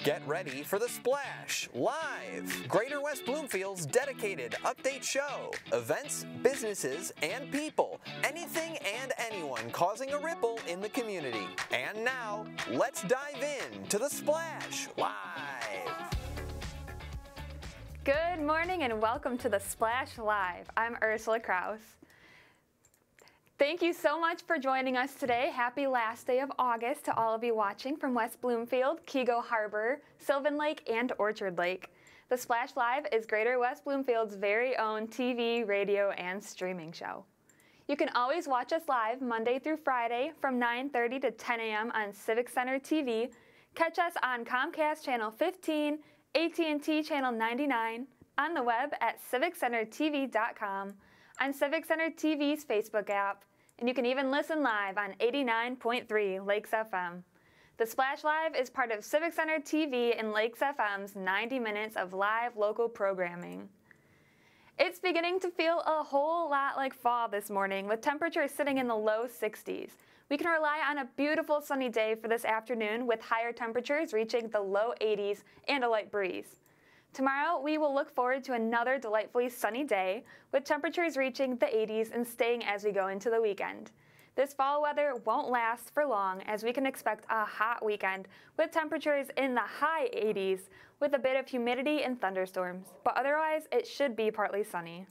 Get ready for The Splash Live, Greater West Bloomfield's dedicated update show. Events, businesses, and people. Anything and anyone causing a ripple in the community. And now, let's dive in to The Splash Live. Good morning and welcome to The Splash Live. I'm Ursula Kraus. Thank you so much for joining us today. Happy last day of August to all of you watching from West Bloomfield, Kego Harbor, Sylvan Lake, and Orchard Lake. The Splash Live is Greater West Bloomfield's very own TV, radio, and streaming show. You can always watch us live Monday through Friday from 9:30 to 10 a.m. on Civic Center TV. Catch us on Comcast Channel 15, AT&T Channel 99, on the web at civiccentertv.com, on Civic Center TV's Facebook app, and you can even listen live on 89.3 Lakes FM. The Splash Live is part of Civic Center TV and Lakes FM's 90 minutes of live local programming. It's beginning to feel a whole lot like fall this morning, with temperatures sitting in the low 60s. We can rely on a beautiful sunny day for this afternoon, with higher temperatures reaching the low 80s and a light breeze. Tomorrow, we will look forward to another delightfully sunny day, with temperatures reaching the 80s and staying as we go into the weekend. This fall weather won't last for long, as we can expect a hot weekend with temperatures in the high 80s with a bit of humidity and thunderstorms, but otherwise it should be partly sunny.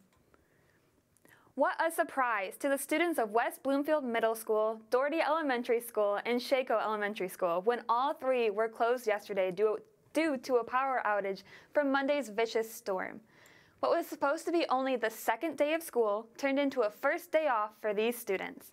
What a surprise to the students of West Bloomfield Middle School, Doherty Elementary School, and Shaco Elementary School when all three were closed yesterday due to a power outage from Monday's vicious storm. What was supposed to be only the second day of school turned into a first day off for these students.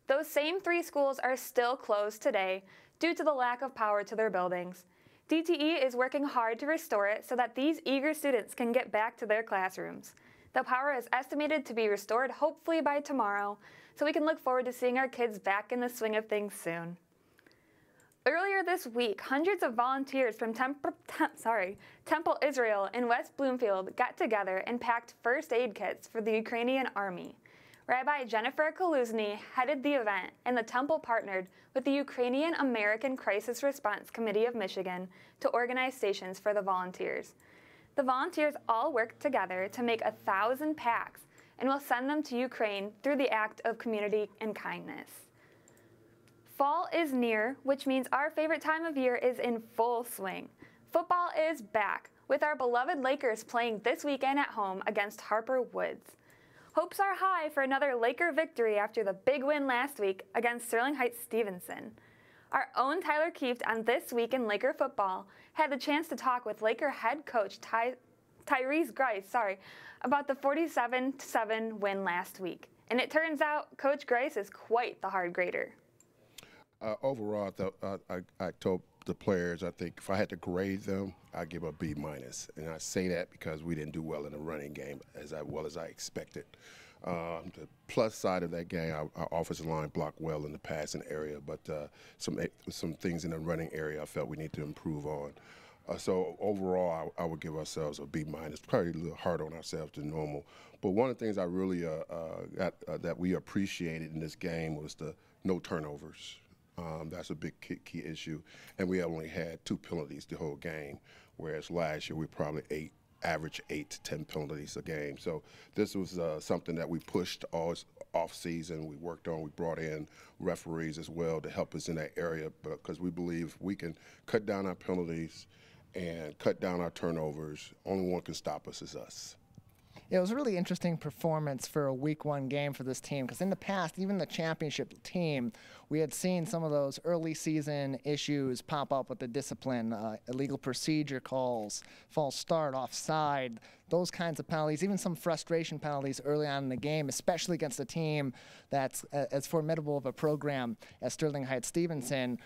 Those same three schools are still closed today due to the lack of power to their buildings. DTE is working hard to restore it so that these eager students can get back to their classrooms. The power is estimated to be restored hopefully by tomorrow, so we can look forward to seeing our kids back in the swing of things soon. Earlier this week, hundreds of volunteers from Temple Israel in West Bloomfield got together and packed first aid kits for the Ukrainian army. Rabbi Jennifer Kaluzny headed the event, and the Temple partnered with the Ukrainian American Crisis Response Committee of Michigan to organize stations for the volunteers. The volunteers all worked together to make 1,000 packs and will send them to Ukraine through the act of community and kindness. Fall is near, which means our favorite time of year is in full swing. Football is back, with our beloved Lakers playing this weekend at home against Harper Woods. Hopes are high for another Laker victory after the big win last week against Sterling Heights Stevenson. Our own Tyler Kieft on This Week in Laker Football had the chance to talk with Laker head coach Tyrese Grice about the 47-7 win last week. And it turns out Coach Grice is quite the hard grader. Overall, I told the players, I think if I had to grade them, I'd give a B-. And I say that because we didn't do well in the running game as well as I expected. The plus side of that game, our offensive line blocked well in the passing area, but some things in the running area I felt we need to improve on. So overall, I would give ourselves a B-, probably a little hard on ourselves than normal. But one of the things I really that we appreciated in this game was the no turnovers. That's a big key issue, and we only had 2 penalties the whole game, whereas last year we probably average 8 to 10 penalties a game. So this was something that we pushed all off season. We worked on. We brought in referees as well to help us in that area, because we believe we can cut down our penalties and cut down our turnovers. Only one can stop us is us. It was a really interesting performance for a Week 1 game for this team, because in the past, even the championship team, we had seen some of those early season issues pop up with the discipline, illegal procedure calls, false start, offside, those kinds of penalties, even some frustration penalties early on in the game, especially against a team that's as formidable of a program as Sterling Heights Stevenson.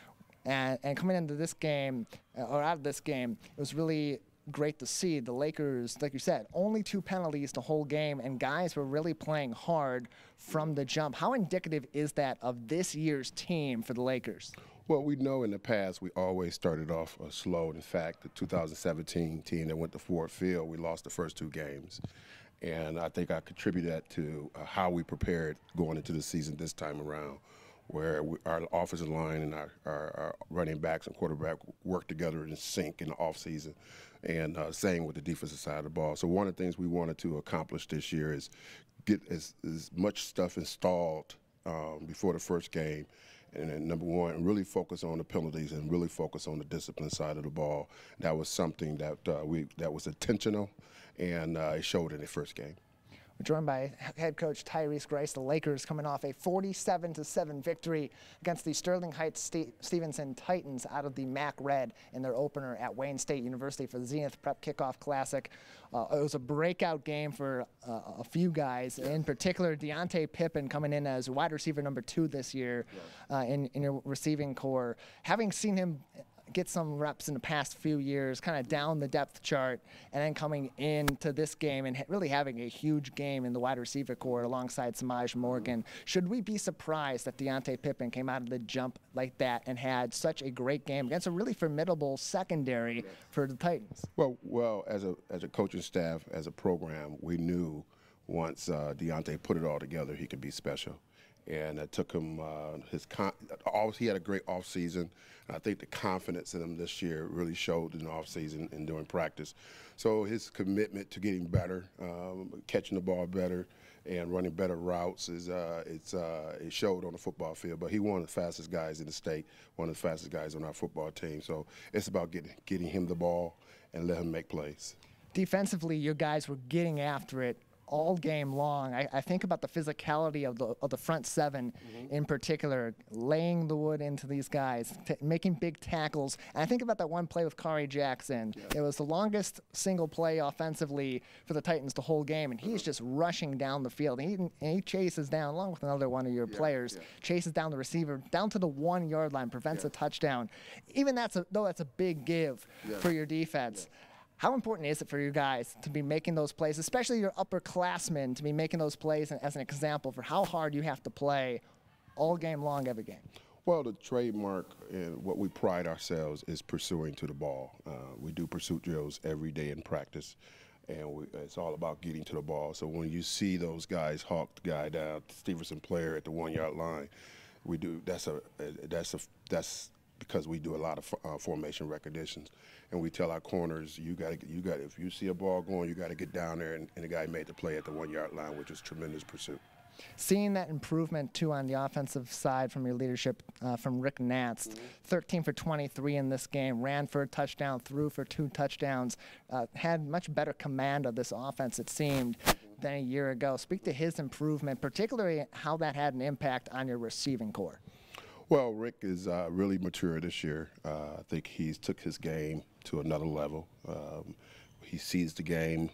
And coming into this game, or out of this game, it was really great to see the Lakers, like you said, only 2 penalties the whole game, and guys were really playing hard from the jump. How indicative is that of this year's team for the Lakers? Well, we know in the past we always started off slow. In fact, the 2017 team that went to Ford Field, we lost the first 2 games. And I think I contribute that to how we prepared going into the season this time around. where our offensive line and our running backs and quarterback work together in sync in the offseason, and same with the defensive side of the ball. So one of the things we wanted to accomplish this year is get as much stuff installed before the first game, and then number one, really focus on the penalties and really focus on the discipline side of the ball. That was something that that was intentional, and it showed in the first game. We're joined by head coach Tyrese Grace. The Lakers coming off a 47-7 victory against the Sterling Heights Stevenson Titans out of the MAC Red in their opener at Wayne State University for the Zenith Prep Kickoff Classic. It was a breakout game for a few guys, in particular Deante Pippen coming in as wide receiver number 2 this year in your receiving core. Having seen him get some reps in the past few years, kind of down the depth chart, and then coming into this game and really having a huge game in the wide receiver core alongside Samaj Morgan. Should we be surprised that Deante Pippen came out of the jump like that and had such a great game against a really formidable secondary for the Titans? Well, as a coaching staff, as a program, we knew once Deante put it all together, he could be special. And it took him he had a great offseason. I think the confidence in him this year really showed in the offseason and during practice. So his commitment to getting better, catching the ball better, and running better routes it showed on the football field. But he one of the fastest guys in the state, one of the fastest guys on our football team. So it's about getting him the ball and let him make plays. Defensively, you guys were getting after it all game long. I think about the physicality of the front seven in particular, laying the wood into these guys, making big tackles. And I think about that one play with Kari Jackson. It was the longest single play offensively for the Titans the whole game, and he's just rushing down the field. And he chases down, along with another one of your players, chases down the receiver down to the 1 yard line, prevents a touchdown. Even that's a big give for your defense. How important is it for you guys to be making those plays, especially your upperclassmen, to be making those plays as an example for how hard you have to play all game long, every game? Well, the trademark and what we pride ourselves is pursuing to the ball. We do pursuit drills every day in practice, and it's all about getting to the ball. So when you see those guys hawk the guy down, Stevenson player at the 1 yard line, we do. That's because we do a lot of formation recognitions, and we tell our corners, you got if you see a ball going, you got to get down there, and the guy made the play at the 1 yard line, which was tremendous pursuit. Seeing that improvement, too, on the offensive side from your leadership from Rick Nance, 13 for 23 in this game, ran for a touchdown, threw for 2 touchdowns, had much better command of this offense, it seemed, than a year ago. Speak to his improvement, particularly how that had an impact on your receiving core. Well, Rick is really mature this year. I think he's took his game to another level. He sees the game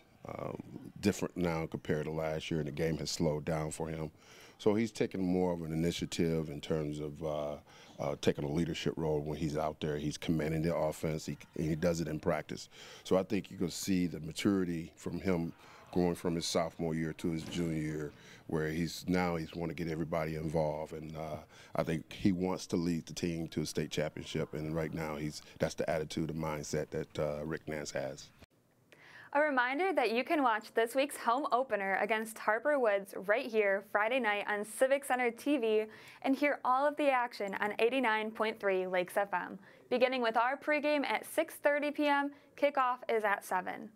different now compared to last year, and the game has slowed down for him. So he's taking more of an initiative in terms of taking a leadership role when he's out there. He's commanding the offense, and he does it in practice. So I think you can see the maturity from him going from his sophomore year to his junior year, where he's want to get everybody involved, and I think he wants to lead the team to a state championship, and right now that's the attitude and mindset that Rick Nance has. A reminder that you can watch this week's home opener against Harper Woods right here Friday night on Civic Center TV and hear all of the action on 89.3 Lakes FM. Beginning with our pregame at 6:30 p.m., kickoff is at 7.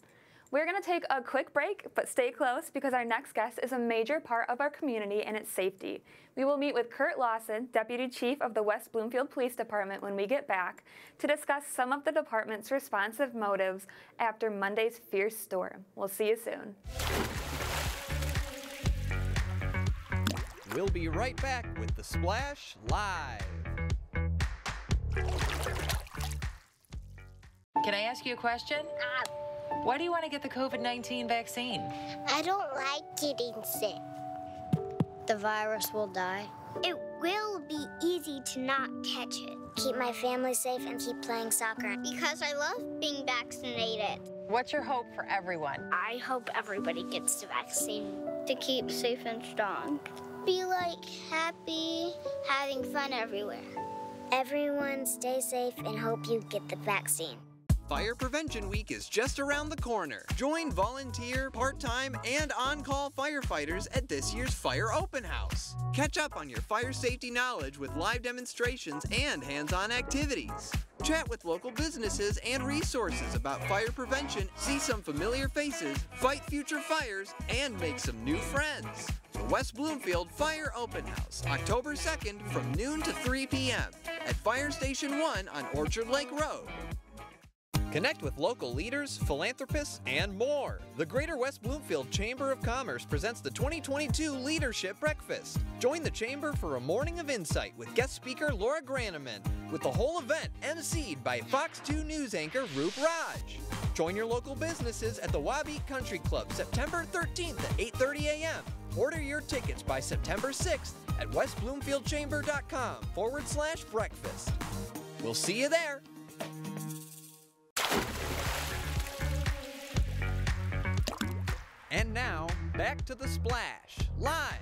We're going to take a quick break, but stay close because our next guest is a major part of our community and its safety. We will meet with Curt Lawson, Deputy Chief of the West Bloomfield Police Department, when we get back to discuss some of the department's responsive motives after Monday's fierce storm. We'll see you soon. We'll be right back with The Splash Live. Can I ask you a question? Why do you want to get the COVID-19 vaccine? I don't like getting sick. The virus will die. It will be easy to not catch it. Keep my family safe and keep playing soccer. Because I love being vaccinated. What's your hope for everyone? I hope everybody gets the vaccine to keep safe and strong. Be like happy, having fun everywhere. Everyone stay safe and hope you get the vaccine. Fire Prevention Week is just around the corner. Join volunteer, part-time, and on-call firefighters at this year's Fire Open House. Catch up on your fire safety knowledge with live demonstrations and hands-on activities. Chat with local businesses and resources about fire prevention, see some familiar faces, fight future fires, and make some new friends. The West Bloomfield Fire Open House, October 2nd from noon to 3 p.m. at Fire Station 1 on Orchard Lake Road. Connect with local leaders, philanthropists, and more. The Greater West Bloomfield Chamber of Commerce presents the 2022 Leadership Breakfast. Join the Chamber for a morning of insight with guest speaker Laura Graneman, with the whole event emceed by Fox 2 News anchor Roop Raj. Join your local businesses at the Wabeat Country Club September 13th at 8:30 a.m. Order your tickets by September 6th at westbloomfieldchamber.com/breakfast. We'll see you there. And now, back to the Splash, live.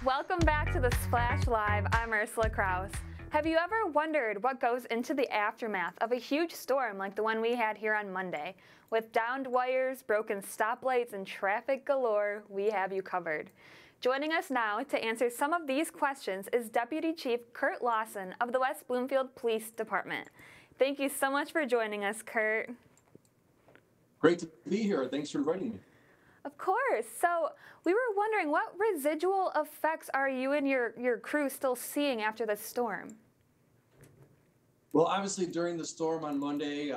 Welcome back to the Splash Live. I'm Ursula Krause. Have you ever wondered what goes into the aftermath of a huge storm like the one we had here on Monday? With downed wires, broken stoplights, and traffic galore, we have you covered. Joining us now to answer some of these questions is Deputy Chief Curt Lawson of the West Bloomfield Police Department. Thank you so much for joining us, Curt. Great to be here. Thanks for inviting me. Of course. So we were wondering, what residual effects are you and your crew still seeing after the storm? Well, obviously during the storm on Monday,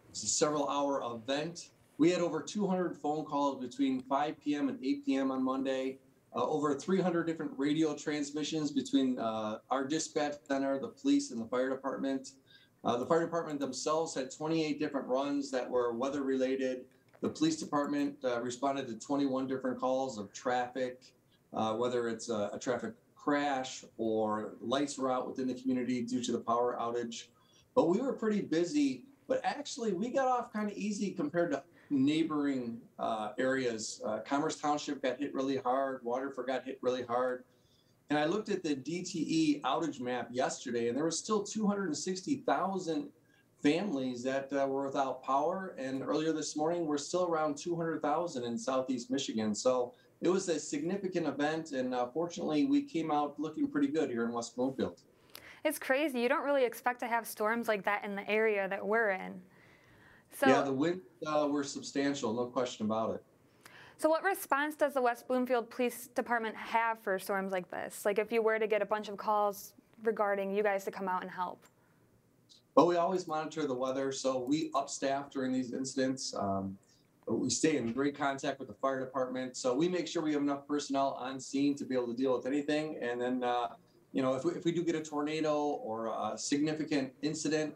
it's a several-hour event. We had over 200 phone calls between 5 p.m. and 8 p.m. on Monday, over 300 different radio transmissions between our dispatch center, the police, and the fire department. The fire department themselves had 28 different runs that were weather-related. The police department responded to 21 different calls of traffic, whether it's a traffic crash or lights were out within the community due to the power outage. But we were pretty busy, but actually we got off kind of easy compared to neighboring areas. Commerce Township got hit really hard. Waterford got hit really hard. And I looked at the DTE outage map yesterday, and there was still 260,000 families that were without power. And earlier this morning, we're still around 200,000 in Southeast Michigan. So it was a significant event, and fortunately, we came out looking pretty good here in West Bloomfield. It's crazy. You don't really expect to have storms like that in the area that we're in. So, yeah, the winds were substantial, no question about it. So what response does the West Bloomfield Police Department have for storms like this? Like if you were to get a bunch of calls regarding you guys to come out and help? Well, we always monitor the weather, so we upstaff during these incidents. We stay in great contact with the fire department, so we make sure we have enough personnel on scene to be able to deal with anything. And then, you know, if we do get a tornado or a significant incident,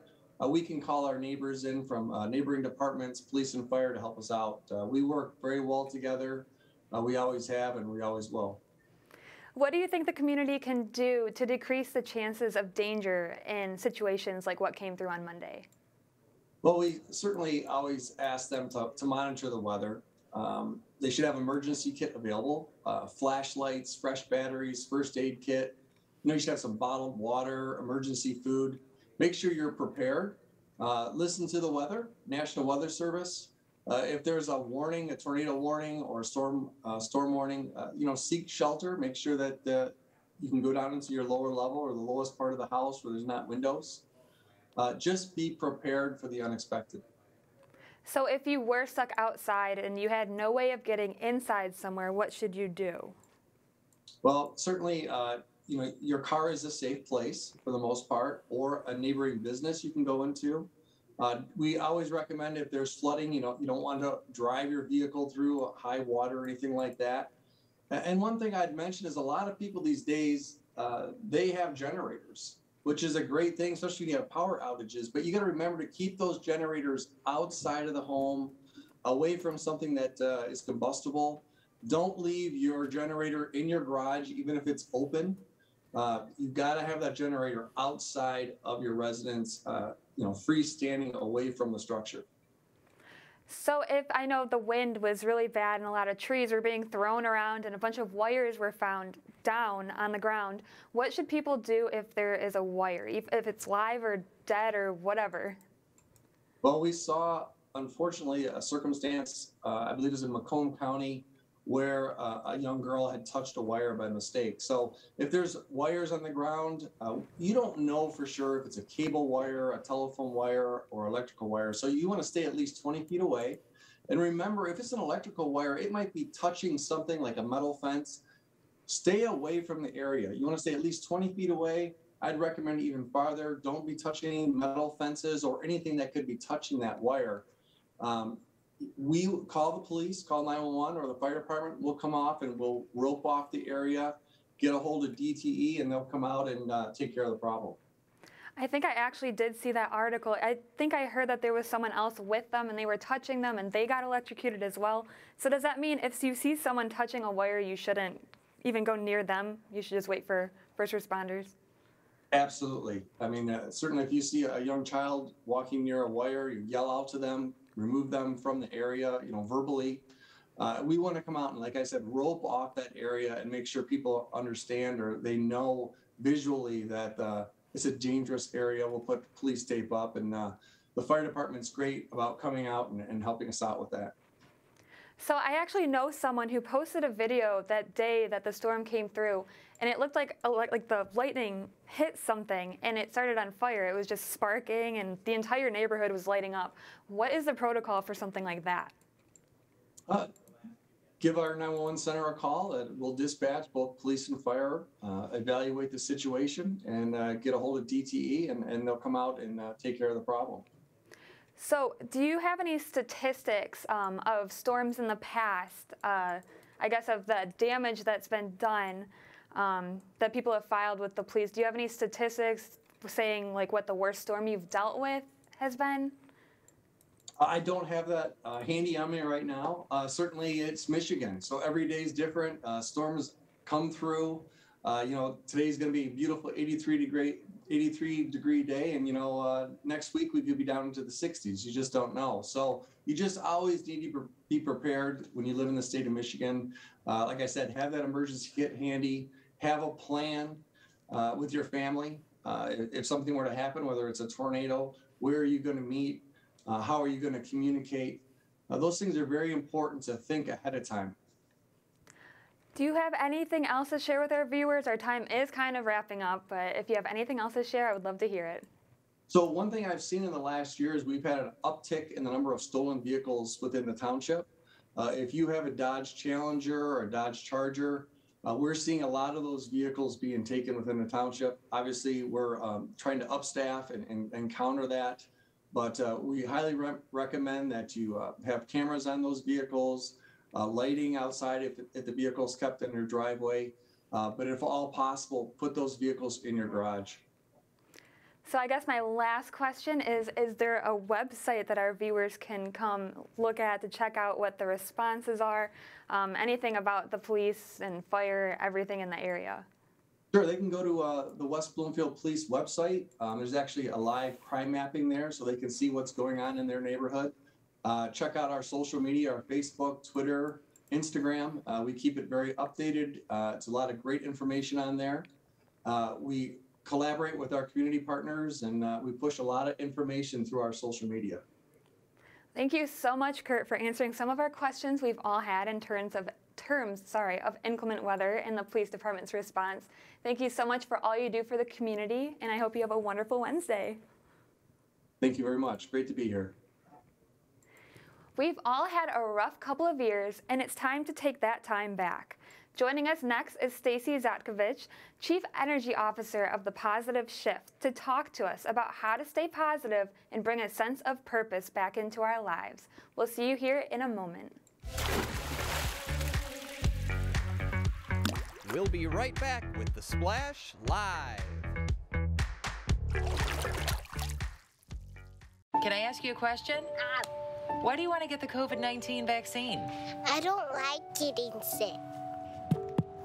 we can call our neighbors in from neighboring departments, police and fire, to help us out. We work very well together. We always have, and we always will. What do you think the community can do to decrease the chances of danger in situations like what came through on Monday? Well, we certainly always ask them to monitor the weather. They should have emergency kit available, flashlights, fresh batteries, first aid kit. You know, you should have some bottled water, emergency food. Make sure you're prepared. Listen to the weather, National Weather Service. If there's a warning, a tornado warning or a storm warning, you know, seek shelter. Make sure that you can go down into your lower level or the lowest part of the house where there's not windows. Just be prepared for the unexpected. So if you were stuck outside and you had no way of getting inside somewhere, what should you do? Well, certainly, you know, your car is a safe place for the most part, or a neighboring business you can go into. We always recommend, if there's flooding, you know, you don't want to drive your vehicle through high water or anything like that. And one thing I'd mention is a lot of people these days, they have generators, which is a great thing, especially when you have power outages. But you got to remember to keep those generators outside of the home, away from something that is combustible. Don't leave your generator in your garage, even if it's open. You've got to have that generator outside of your residence, you know, freestanding away from the structure. So if I know the wind was really bad and a lot of trees were being thrown around and a bunch of wires were found down on the ground, what should people do if there is a wire, if it's live or dead or whatever? Well, we saw, unfortunately, a circumstance, I believe it was in Macomb County, where a young girl had touched a wire by mistake. So if there's wires on the ground, you don't know for sure if it's a cable wire, a telephone wire, or electrical wire. So you want to stay at least 20 feet away. And remember, if it's an electrical wire, it might be touching something like a metal fence. Stay away from the area. You want to stay at least 20 feet away. I'd recommend even farther. Don't be touching any metal fences or anything that could be touching that wire. We call the police, call 911 or the fire department. We'll come off and we'll rope off the area, get a hold of DTE, and they'll come out and take care of the problem. I think I actually did see that article. I think I heard that there was someone else with them and they were touching them and they got electrocuted as well. So does that mean if you see someone touching a wire, you shouldn't even go near them? You should just wait for first responders? Absolutely. I mean, certainly if you see a young child walking near a wire, you yell out to them, remove them from the area, verbally. We want to come out and, like I said, rope off that area and make sure people understand or they know visually that it's a dangerous area. We'll put police tape up, and the fire department's great about coming out and helping us out with that. So I actually know someone who posted a video that day that the storm came through, and it looked like the lightning hit something and it started on fire. It was just sparking and the entire neighborhood was lighting up. What is the protocol for something like that? Give our 911 center a call. We'll dispatch both police and fire, evaluate the situation, and get a hold of DTE, and they'll come out and take care of the problem. So do you have any statistics of storms in the past, I guess of the damage that's been done that people have filed with the police? Do you have any statistics saying like what the worst storm you've dealt with has been? I don't have that handy on me right now. Certainly it's Michigan, so every day is different. Storms come through. Today's going to be a beautiful 83 degree day, and next week we could be down into the 60s. You just don't know. So you just always need to be prepared when you live in the state of Michigan. Like I said, have that emergency kit handy. Have a plan with your family. If something were to happen, whether it's a tornado, where are you going to meet? How are you going to communicate? Those things are very important to think ahead of time. Do you have anything else to share with our viewers? Our time is kind of wrapping up, but if you have anything else to share, I would love to hear it. So one thing I've seen in the last year is we've had an uptick in the number of stolen vehicles within the township. If you have a Dodge Challenger or a Dodge Charger, we're seeing a lot of those vehicles being taken within the township. Obviously, we're trying to upstaff and counter that, but we highly recommend that you have cameras on those vehicles, lighting outside if the vehicle's kept in your driveway, but if all possible, put those vehicles in your garage. So I guess my last question is there a website that our viewers can come look at to check out what the responses are, anything about the police and fire, everything in the area? Sure, they can go to the West Bloomfield Police website. There's actually a live crime mapping there so they can see what's going on in their neighborhood. Check out our social media, our Facebook, Twitter, Instagram. We keep it very updated. It's a lot of great information on there. We collaborate with our community partners, and we push a lot of information through our social media. Thank you so much, Curt, for answering some of our questions we've all had in terms of inclement weather and the police department's response. Thank you so much for all you do for the community, and I hope you have a wonderful Wednesday. Thank you very much. Great to be here. We've all had a rough couple of years, and it's time to take that time back. Joining us next is Stacy Zackovich, Chief Energy Officer of the Positive Shift, to talk to us about how to stay positive and bring a sense of purpose back into our lives. We'll see you here in a moment. We'll be right back with The Splash Live. Can I ask you a question? Why do you want to get the COVID-19 vaccine? I don't like getting sick.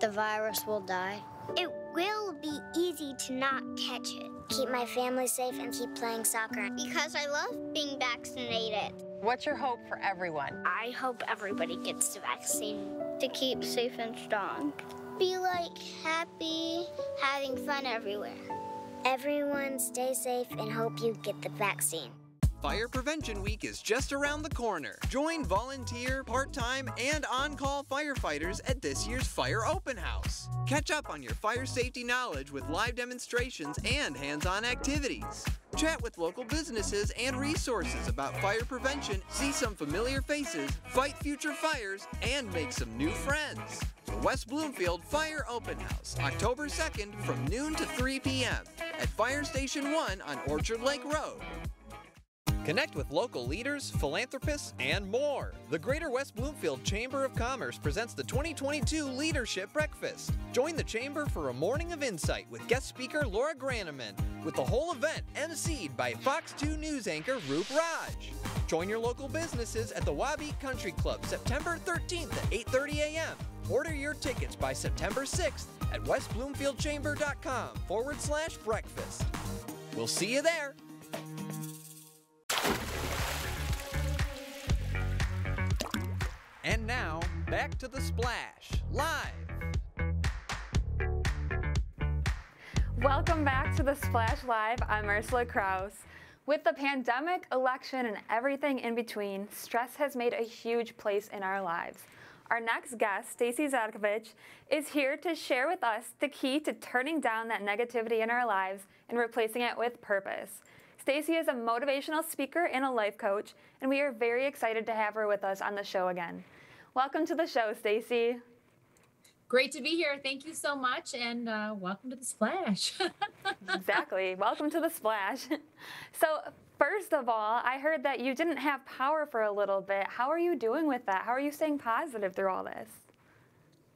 The virus will die. It will be easy to not catch it. Keep my family safe and keep playing soccer because I love being vaccinated. What's your hope for everyone? I hope everybody gets the vaccine to keep safe and strong. Be like happy, having fun everywhere. Everyone stay safe and hope you get the vaccine. Fire Prevention Week is just around the corner. Join volunteer, part-time, and on-call firefighters at this year's Fire Open House. Catch up on your fire safety knowledge with live demonstrations and hands-on activities. Chat with local businesses and resources about fire prevention, see some familiar faces, fight future fires, and make some new friends. The West Bloomfield Fire Open House, October 2nd from noon to 3 p.m. at Fire Station 1 on Orchard Lake Road. Connect with local leaders, philanthropists, and more. The Greater West Bloomfield Chamber of Commerce presents the 2022 Leadership Breakfast. Join the Chamber for a morning of insight with guest speaker Laura Graneman, with the whole event emceed by Fox 2 News anchor Roop Raj. Join your local businesses at the Wabeat Country Club September 13th at 8:30 a.m. Order your tickets by September 6th at westbloomfieldchamber.com/breakfast. We'll see you there. And now, back to the Splash, live. Welcome back to the Splash Live. I'm Ursula Kraus. With the pandemic, election, and everything in between, stress has made a huge place in our lives. Our next guest, Stacy Zackovich, is here to share with us the key to turning down that negativity in our lives and replacing it with purpose. Stacy is a motivational speaker and a life coach, and we are very excited to have her with us on the show again. Welcome to the show, Stacy. Great to be here. Thank you so much, and welcome to the Splash. Exactly. Welcome to the Splash. So, first of all, I heard that you didn't have power for a little bit. How are you doing with that? How are you staying positive through all this?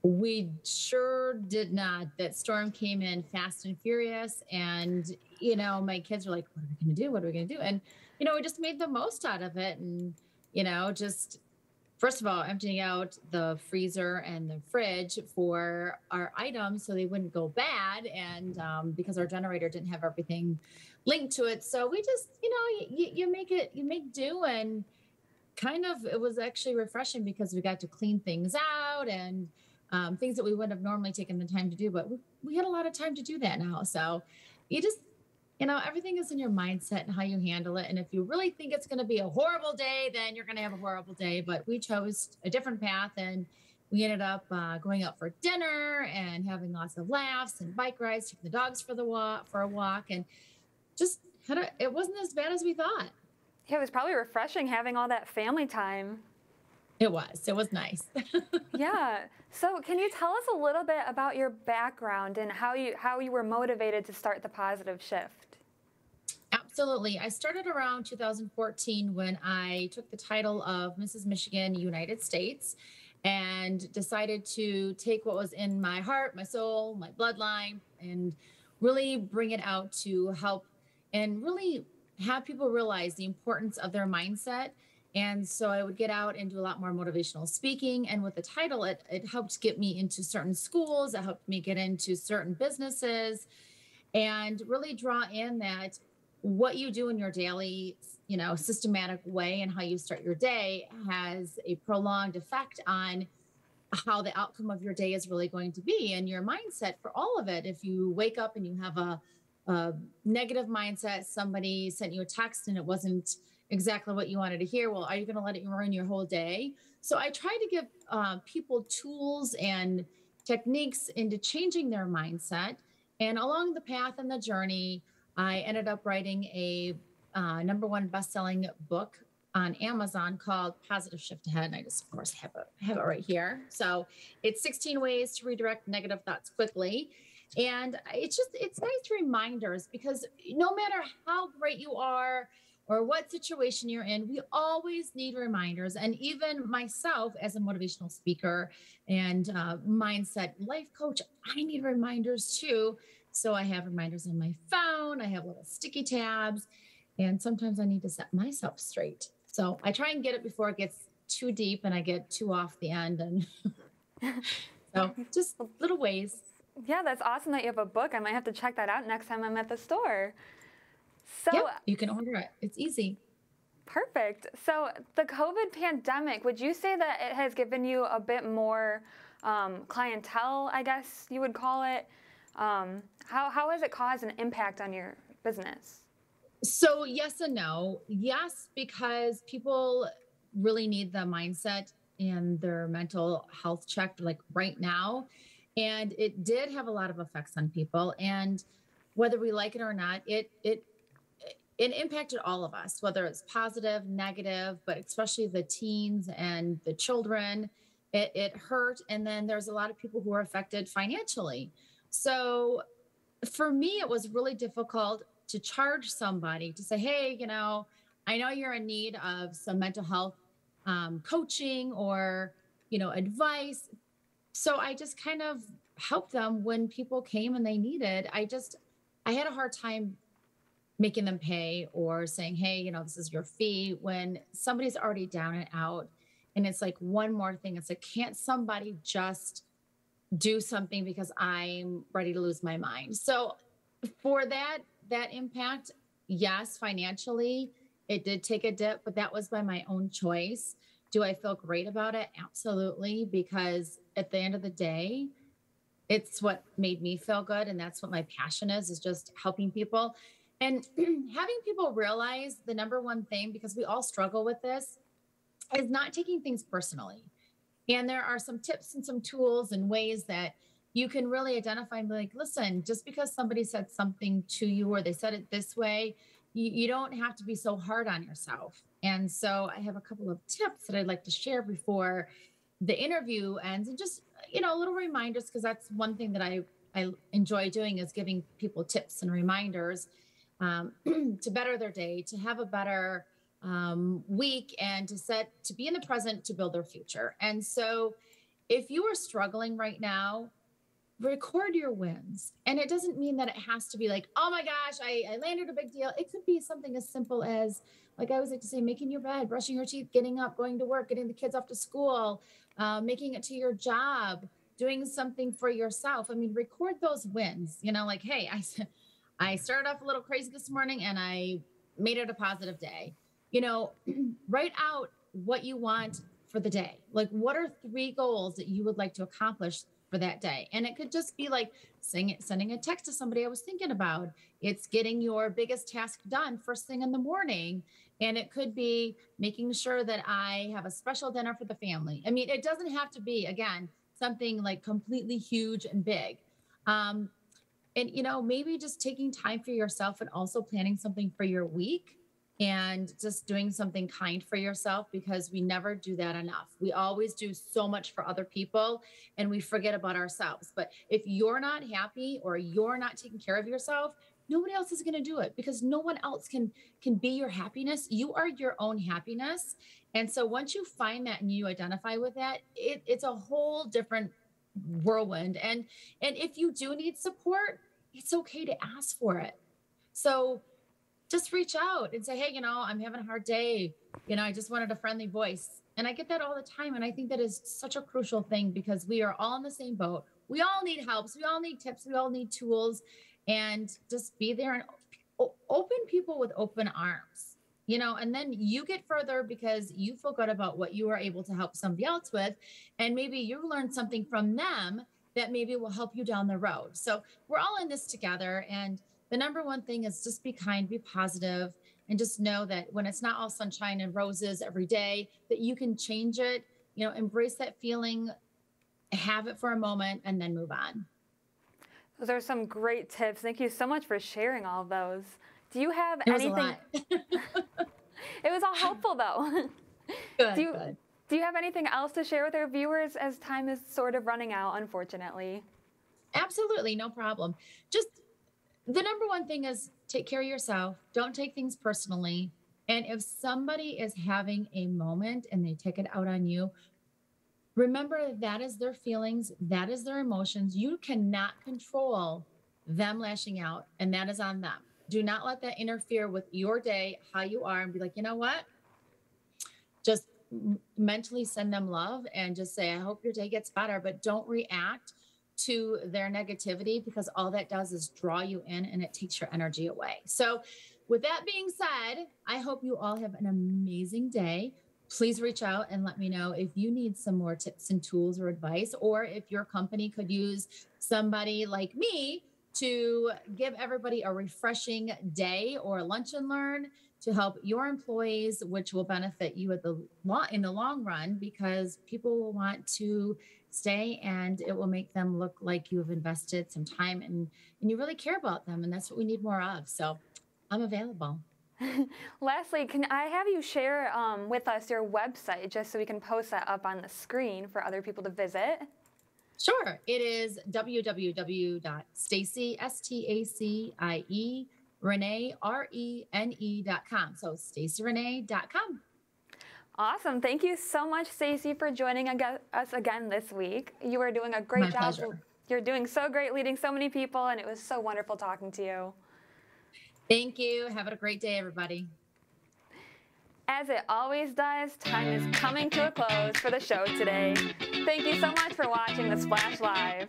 We sure did not. That storm came in fast and furious, and, my kids were like, what are we going to do? What are we going to do? And, we just made the most out of it, and, just... First of all, emptying out the freezer and the fridge for our items so they wouldn't go bad, and because our generator didn't have everything linked to it. So we just, you make do, and kind of it was actually refreshing because we got to clean things out and things that we wouldn't have normally taken the time to do, but we had a lot of time to do that now. So you just, everything is in your mindset and how you handle it. And if you really think it's going to be a horrible day, then you're going to have a horrible day. But we chose a different path, and we ended up going out for dinner and having lots of laughs and bike rides, taking the dogs for a walk, and just it wasn't as bad as we thought. Yeah, it was probably refreshing having all that family time. It was nice. Yeah. So can you tell us a little bit about your background and how you were motivated to start the positive shift? Absolutely. I started around 2014 when I took the title of Mrs. Michigan United States and decided to take what was in my heart, my soul, my bloodline, and really bring it out to help and really have people realize the importance of their mindset. And so I would get out and do a lot more motivational speaking. And with the title, it helped get me into certain schools. It helped me get into certain businesses and really draw in that what you do in your daily, systematic way and how you start your day has a prolonged effect on how the outcome of your day is really going to be and your mindset for all of it. If you wake up and you have a negative mindset, somebody sent you a text and it wasn't exactly what you wanted to hear. Well, are you going to let it ruin your whole day? So I try to give people tools and techniques into changing their mindset. And along the path and the journey, I ended up writing a #1 best-selling book on Amazon called Positive Shift Ahead. And I just, of course, have it right here. So it's 16 ways to redirect negative thoughts quickly. And it's nice reminders because no matter how great you are or what situation you're in, we always need reminders. And even myself as a motivational speaker and mindset life coach, I need reminders too. So I have reminders on my phone. I have little sticky tabs. And sometimes I need to set myself straight. So I try and get it before it gets too deep and I get too off the end. And so just little ways. Yeah, that's awesome that you have a book. I might have to check that out next time I'm at the store. So yep, you can order it. It's easy. Perfect. So the COVID pandemic, would you say that it has given you a bit more clientele, I guess you would call it? How has it caused an impact on your business? So yes and no. Yes, because people really need the mindset and their mental health checked like right now. And it did have a lot of effects on people. And whether we like it or not, it impacted all of us, whether it's positive, negative, but especially the teens and the children. It hurt. And then there's a lot of people who are affected financially. So for me, it was really difficult to charge somebody to say, hey, I know you're in need of some mental health coaching or, advice. So I just kind of helped them when people came and they needed. I had a hard time making them pay or saying, hey, this is your fee when somebody's already down and out. And it's like one more thing. It's like, can't somebody just do something because I'm ready to lose my mind? So for that impact, yes, financially, it did take a dip, but that was by my own choice. Do I feel great about it? Absolutely. Because at the end of the day, it's what made me feel good. And that's what my passion is just helping people. And having people realize the number one thing, because we all struggle with this, is not taking things personally. And there are some tips and some tools and ways that you can really identify and be like, listen, just because somebody said something to you or they said it this way, you don't have to be so hard on yourself. And so I have a couple of tips that I'd like to share before the interview ends, and just, little reminders, because that's one thing that I enjoy doing is giving people tips and reminders to better their day, to have a better week, and to be in the present to build their future. And so if you are struggling right now, record your wins. And it doesn't mean that it has to be like, oh my gosh, I landed a big deal. It could be something as simple as, like I always like to say, making your bed, brushing your teeth, getting up, going to work, getting the kids off to school, making it to your job, doing something for yourself. I mean, record those wins, like, hey, I started off a little crazy this morning and I made it a positive day. Write out what you want for the day. Like, what are 3 goals that you would like to accomplish for that day? And it could just be like sending a text to somebody I was thinking about. It's getting your biggest task done first thing in the morning. And it could be making sure that I have a special dinner for the family. I mean, it doesn't have to be, again, something like completely huge and big. And, maybe just taking time for yourself and also planning something for your week and just doing something kind for yourself, because we never do that enough. We always do so much for other people and we forget about ourselves. But if you're not happy or you're not taking care of yourself, nobody else is going to do it, because no one else can be your happiness. You are your own happiness. And so once you find that and you identify with that, it's a whole different whirlwind. And if you do need support, it's okay to ask for it. So just reach out and say, hey, I'm having a hard day. I just wanted a friendly voice. And I get that all the time. And I think that is such a crucial thing, because we are all in the same boat. We all need helps. We all need tips. We all need tools. And just be there and open people with open arms, and then you get further because you feel good about what you are able to help somebody else with. And maybe you learn something from them that maybe will help you down the road. So we're all in this together. And the number one thing is just be kind, be positive, and just know that when it's not all sunshine and roses every day, that you can change it, embrace that feeling, have it for a moment, and then move on. Those are some great tips. Thank you so much for sharing all of those. Do you have anything? It was all helpful though. Good, do you have anything else to share with our viewers, as time is sort of running out, unfortunately? Absolutely, no problem. Just the number one thing is take care of yourself. Don't take things personally. And if somebody is having a moment and they take it out on you, remember that is their feelings. That is their emotions. You cannot control them lashing out, and that is on them. Do not let that interfere with your day, how you are, and be like, you know what? Just mentally send them love and just say, I hope your day gets better, but don't react to their negativity, because all that does is draw you in and it takes your energy away. So with that being said, I hope you all have an amazing day. Please reach out and let me know if you need some more tips and tools or advice, or if your company could use somebody like me to give everybody a refreshing day or lunch and learn to help your employees, which will benefit you in the long run, because people will want to stay and it will make them look like you have invested some time and you really care about them. And that's what we need more of. So I'm available. Lastly, can I have you share with us your website just so we can post that up on the screen for other people to visit? Sure. It is www.stacie, S-T-A-C-I-E, Renee, R-E-N-E.com. So stacierenee.com. Awesome. Thank you so much, Stacie, for joining us again this week. You are doing a great job. Pleasure. You're doing so great leading so many people, and it was so wonderful talking to you. Thank you. Have a great day, everybody. As it always does, time is coming to a close for the show today. Thank you so much for watching the Splash Live.